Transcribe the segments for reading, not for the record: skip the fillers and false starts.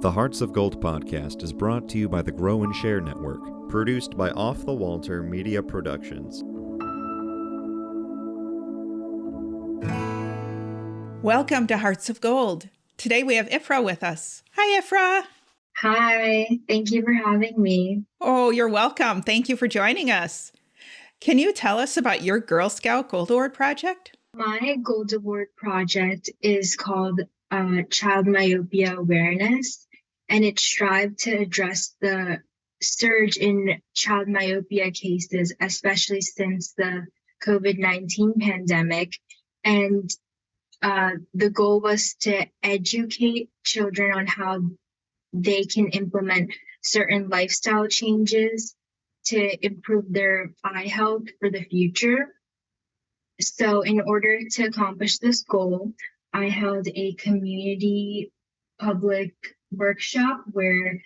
The Hearts of Gold podcast is brought to you by the Grow and Share Network, produced by Off the Walter Media Productions. Welcome to Hearts of Gold. Today we have Ifrah with us. Hi, Ifrah. Hi, thank you for having me. Oh, you're welcome. Thank you for joining us. Can you tell us about your Girl Scout Gold Award project? My Gold Award project is called Child Myopia Awareness, and it strived to address the surge in child myopia cases, especially since the COVID-19 pandemic. And the goal was to educate children on how they can implement certain lifestyle changes to improve their eye health for the future. So in order to accomplish this goal, I held a community public workshop where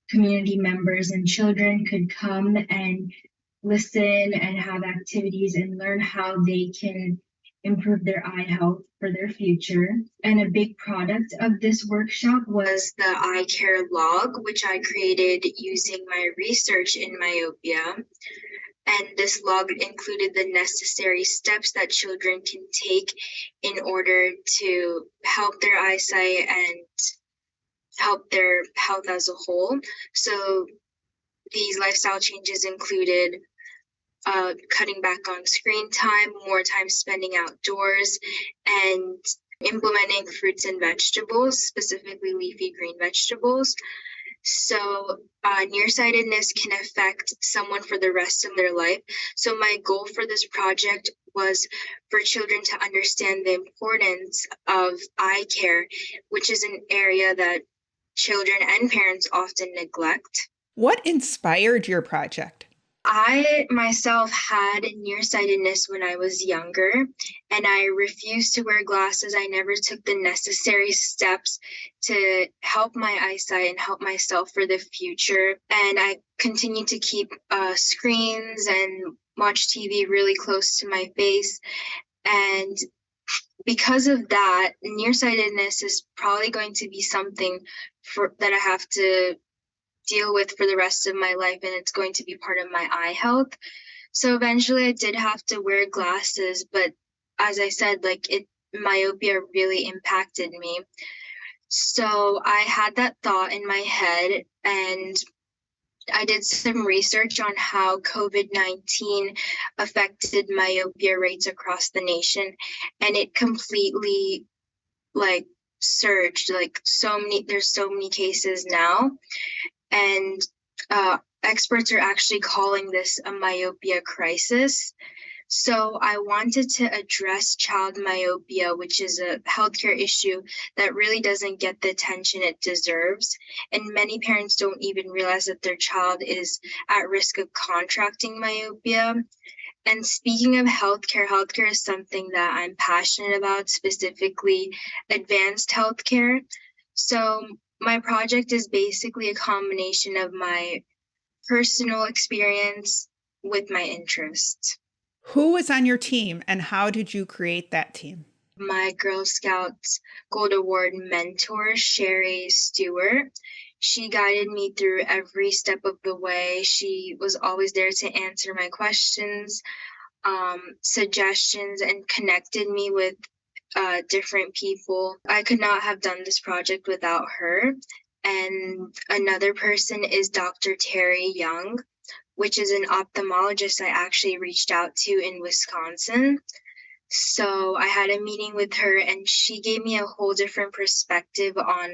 community members and children could come and listen and have activities and learn how they can improve their eye health for their future. And a big product of this workshop was the iCare log, which I created using my research in myopia. And this log included the necessary steps that children can take in order to help their eyesight and help their health as a whole. So these lifestyle changes included cutting back on screen time, more time spending outdoors, and implementing fruits and vegetables, specifically leafy green vegetables. So nearsightedness can affect someone for the rest of their life. So my goal for this project was for children to understand the importance of eye care, which is an area that children and parents often neglect. What inspired your project? I myself had nearsightedness when I was younger, and I refused to wear glasses. I never took the necessary steps to help my eyesight and help myself for the future. And I continued to keep screens and watch TV really close to my face. And because of that, nearsightedness is probably going to be something that I have to deal with for the rest of my life, and it's going to be part of my eye health. So eventually I did have to wear glasses, but as I said, myopia really impacted me. So I had that thought in my head, and I did some research on how COVID-19 affected myopia rates across the nation, and it completely surged. There's so many cases now. And experts are actually calling this a myopia crisis. So I wanted to address child myopia, which is a healthcare issue that really doesn't get the attention it deserves. And many parents don't even realize that their child is at risk of contracting myopia. And speaking of healthcare is something that I'm passionate about, specifically advanced healthcare. So my project is basically a combination of my personal experience with my interests. Who was on your team and how did you create that team? My Girl Scouts Gold Award mentor, Sherry Stewart. She guided me through every step of the way. She was always there to answer my questions, suggestions, and connected me with different people. I could not have done this project without her. And another person is Dr. Terry Young, which is an ophthalmologist I actually reached out to in Wisconsin. So I had a meeting with her, and she gave me a whole different perspective on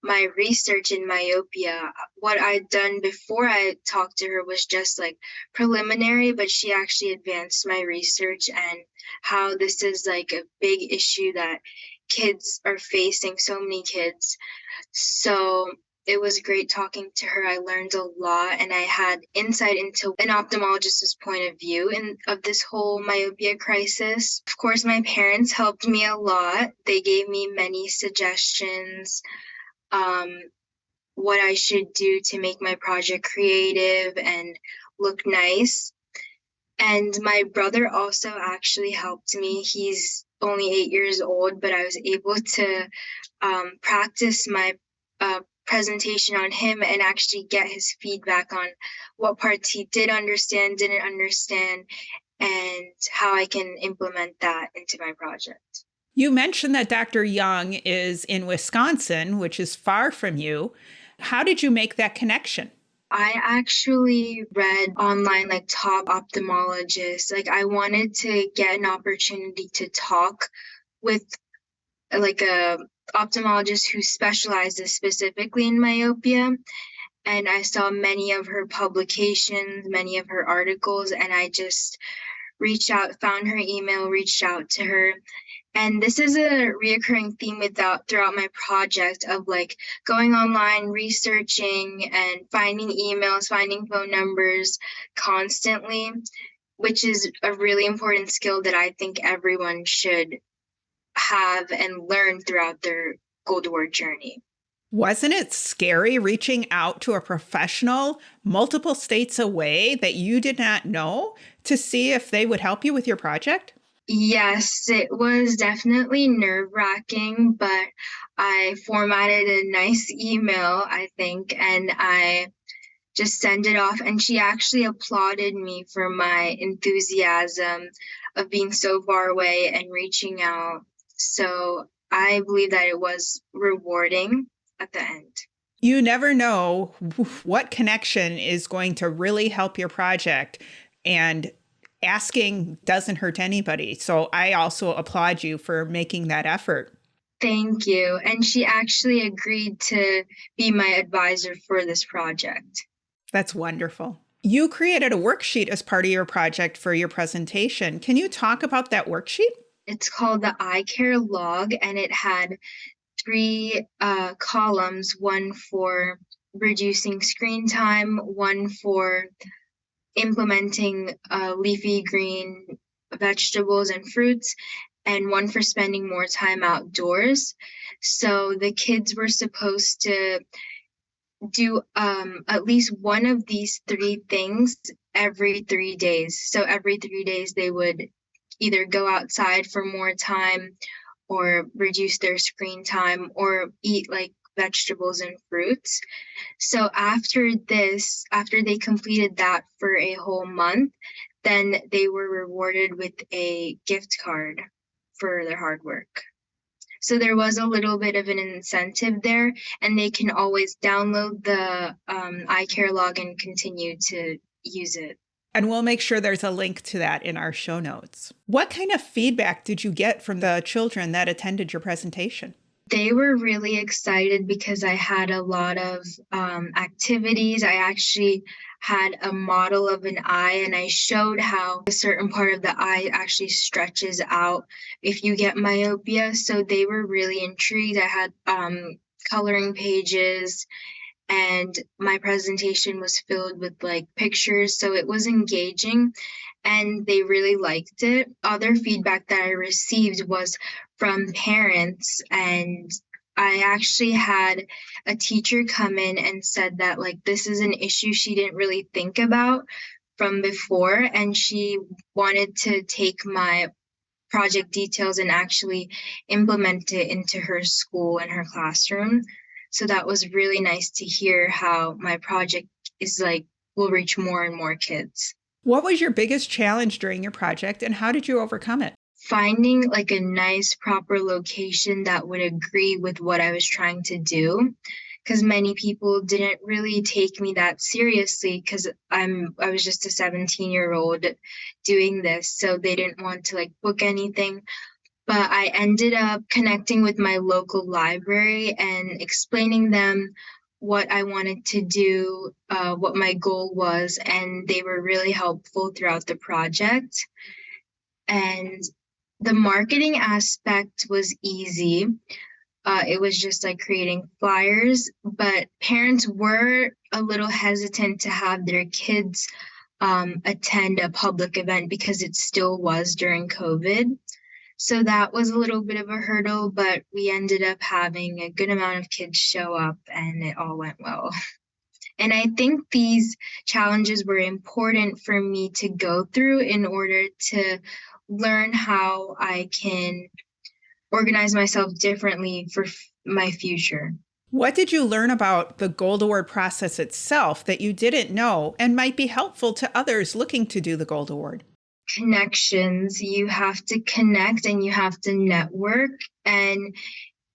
my research in myopia. What I'd done before I talked to her was just preliminary, but she actually advanced my research and how this is a big issue that kids are facing, so many kids. So it was great talking to her. I learned a lot, and I had insight into an ophthalmologist's point of view of this whole myopia crisis. Of course, my parents helped me a lot. They gave me many suggestions, what I should do to make my project creative and look nice. And my brother also actually helped me. He's only 8 years old, but I was able to practice my presentation on him and actually get his feedback on what parts he did understand, didn't understand, and how I can implement that into my project. You mentioned that Dr. Young is in Wisconsin, which is far from you. How did you make that connection? I actually read online like top ophthalmologists. Like I wanted to get an opportunity to talk with like a ophthalmologist who specializes specifically in myopia. And I saw many of her publications, many of her articles, and I just reached out, found her email, reached out to her. And this is a reoccurring theme throughout my project of like going online, researching and finding emails, finding phone numbers constantly, which is a really important skill that I think everyone should have and learn throughout their Gold Award journey. Wasn't it scary reaching out to a professional multiple states away that you did not know to see if they would help you with your project? Yes, it was definitely nerve-wracking, but I formatted a nice email, I think, and I just sent it off. And she actually applauded me for my enthusiasm of being so far away and reaching out. So I believe that it was rewarding at the end. You never know what connection is going to really help your project, and asking doesn't hurt anybody. So I also applaud you for making that effort. Thank you. And she actually agreed to be my advisor for this project. That's wonderful. You created a worksheet as part of your project for your presentation. Can you talk about that worksheet? It's called the iCare log, and it had 3 columns, one for reducing screen time, one for implementing leafy green vegetables and fruits, and one for spending more time outdoors. So the kids were supposed to do at least one of these 3 things every 3 days. So every 3 days they would either go outside for more time or reduce their screen time or eat like vegetables and fruits. So after they completed that for a whole month, then they were rewarded with a gift card for their hard work. So there was a little bit of an incentive there, and they can always download the iCare log and continue to use it. And we'll make sure there's a link to that in our show notes. What kind of feedback did you get from the children that attended your presentation? They were really excited because I had a lot of activities. I actually had a model of an eye, and I showed how a certain part of the eye actually stretches out if you get myopia. So they were really intrigued. I had coloring pages, and my presentation was filled with like pictures, so it was engaging and they really liked it. Other feedback that I received was from parents, and I actually had a teacher come in and said that like this is an issue she didn't really think about from before, and she wanted to take my project details and actually implement it into her school and her classroom. So that was really nice to hear how my project is like will reach more and more kids. What was your biggest challenge during your project, and how did you overcome it? Finding like a nice, proper location that would agree with what I was trying to do, because many people didn't really take me that seriously because I was just a 17-year-old doing this, so they didn't want to like book anything. But I ended up connecting with my local library and explaining them what I wanted to do, what my goal was, and they were really helpful throughout the project. And the marketing aspect was easy. It was just like creating flyers, but parents were a little hesitant to have their kids attend a public event because it still was during COVID. So that was a little bit of a hurdle, but we ended up having a good amount of kids show up and it all went well. And I think these challenges were important for me to go through in order to learn how I can organize myself differently for my future. What did you learn about the Gold Award process itself that you didn't know and might be helpful to others looking to do the Gold Award? Connections. You have to connect and you have to network. And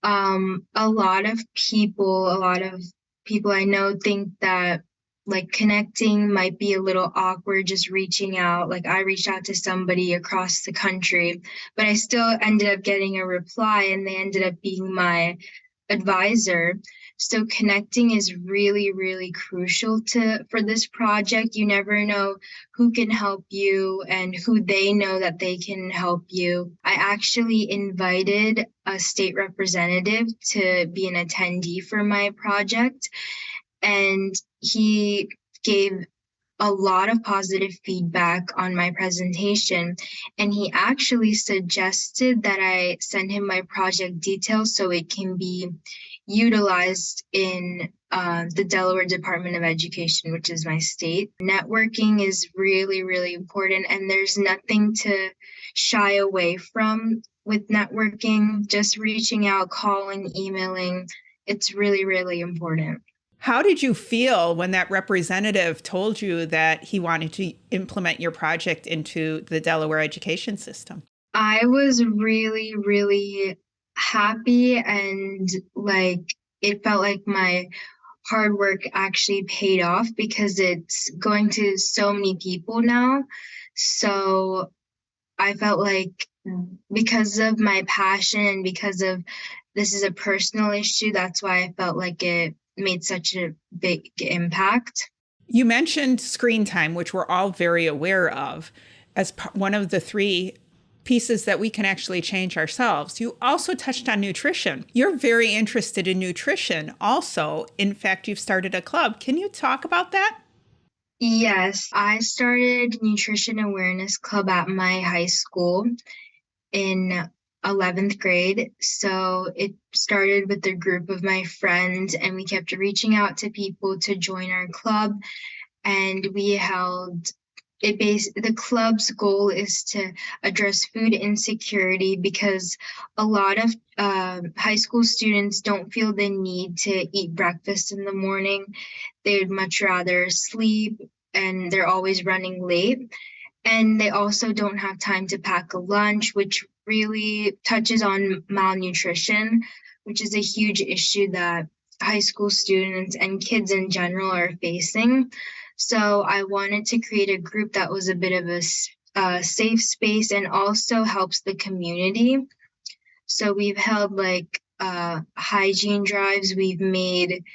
a lot of people I know think that like connecting might be a little awkward, just reaching out. Like I reached out to somebody across the country, but I still ended up getting a reply and they ended up being my advisor. So connecting is really, really crucial for this project. You never know who can help you and who they know that they can help you. I actually invited a state representative to be an attendee for my project, and he gave a lot of positive feedback on my presentation, and he actually suggested that I send him my project details so it can be utilized in the Delaware Department of Education, which is my state. Networking is really, really important, and there's nothing to shy away from with networking. Just reaching out, calling, emailing, it's really, really important. How did you feel when that representative told you that he wanted to implement your project into the Delaware education system? I was really, really happy, and like it felt like my hard work actually paid off because it's going to so many people now. So I felt like because of my passion and because of this is a personal issue, that's why I felt like it made such a big impact. You mentioned screen time, which we're all very aware of as one of the three pieces that we can actually change ourselves. You also touched on nutrition. You're very interested in nutrition also. In fact, you've started a club. Can you talk about that? Yes, I started Nutrition Awareness Club at my high school in 11th grade. So it started with a group of my friends, and we kept reaching out to people to join our club. And we held the club's goal is to address food insecurity because a lot of high school students don't feel the need to eat breakfast in the morning. They would much rather sleep, and they're always running late. And they also don't have time to pack a lunch, which really touches on malnutrition, which is a huge issue that high school students and kids in general are facing. So I wanted to create a group that was a bit of a safe space and also helps the community. So we've held like hygiene drives. We've made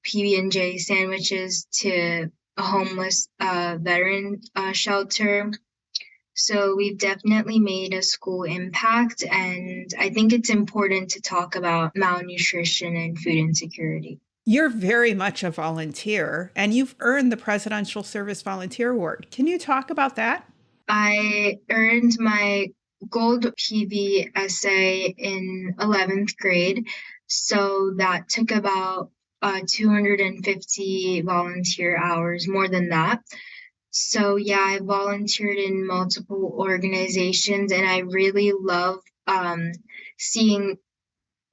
PB&J sandwiches to a homeless veteran shelter. So we've definitely made a school impact, and I think it's important to talk about malnutrition and food insecurity. You're very much a volunteer, and you've earned the Presidential Service Volunteer Award. Can you talk about that? I earned my gold PVSA in 11th grade, so that took about 250 volunteer hours, more than that. So yeah, I volunteered in multiple organizations, and I really love seeing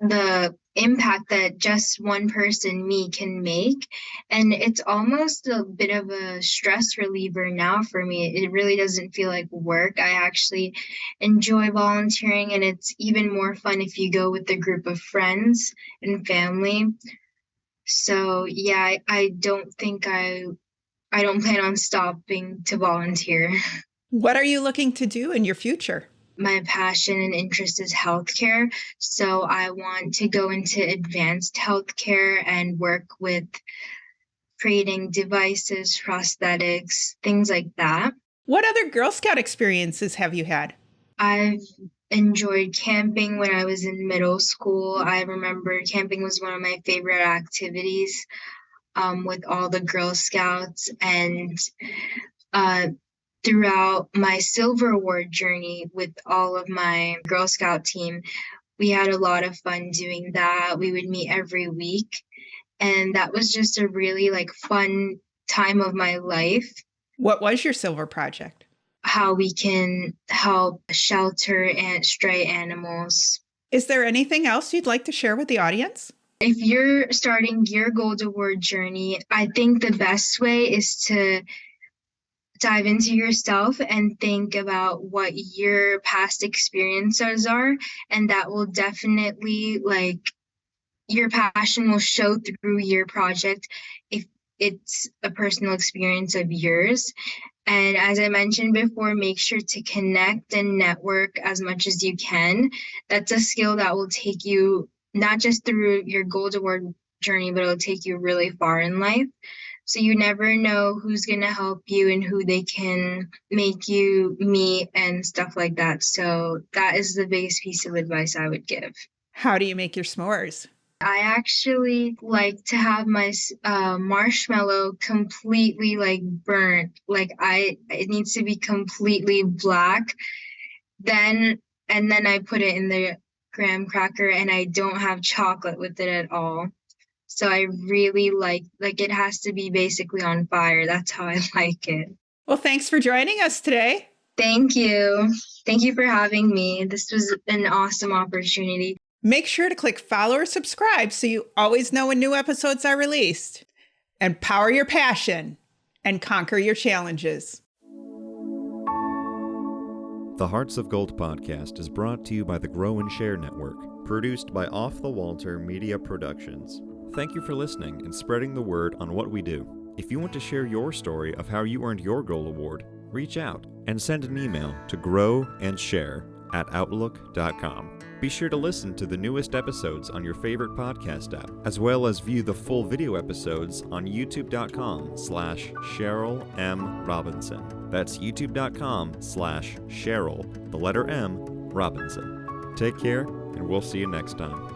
the impact that just one person, me, can make. And it's almost a bit of a stress reliever now for me. It really doesn't feel like work. I actually enjoy volunteering, and it's even more fun if you go with a group of friends and family. So yeah, I don't plan on stopping to volunteer. What are you looking to do in your future? My passion and interest is healthcare. So I want to go into advanced healthcare and work with creating devices, prosthetics, things like that. What other Girl Scout experiences have you had? I've enjoyed camping when I was in middle school. I remember camping was one of my favorite activities with all the Girl Scouts. And throughout my Silver Award journey with all of my Girl Scout team, we had a lot of fun doing that. We would meet every week, and that was just a really like fun time of my life. What was your silver project? How we can help shelter and stray animals. Is there anything else you'd like to share with the audience? If you're starting your Gold Award journey, I think the best way is to dive into yourself and think about what your past experiences are, and that will definitely, like, your passion will show through your project if it's a personal experience of yours. And as I mentioned before, make sure to connect and network as much as you can. That's a skill that will take you not just through your Gold Award journey, but it'll take you really far in life. So you never know who's going to help you and who they can make you meet and stuff like that. So that is the biggest piece of advice I would give. How do you make your s'mores? I actually like to have my marshmallow completely like burnt. Like it needs to be completely black. Then I put it in the graham cracker, and I don't have chocolate with it at all. So I really like it has to be basically on fire. That's how I like it. Well, thanks for joining us today. Thank you. Thank you for having me. This was an awesome opportunity. Make sure to click follow or subscribe so you always know when new episodes are released. Empower your passion and conquer your challenges. The Hearts of Gold podcast is brought to you by the Grow and Share Network, produced by Off the Walter Media Productions. Thank you for listening and spreading the word on what we do. If you want to share your story of how you earned your Gold Award, reach out and send an email to growandsshare@outlook.com. Be sure to listen to the newest episodes on your favorite podcast app, as well as view the full video episodes on youtube.com/Cheryl M. Robinson. That's youtube.com/Cheryl, the letter M, Robinson. Take care, and we'll see you next time.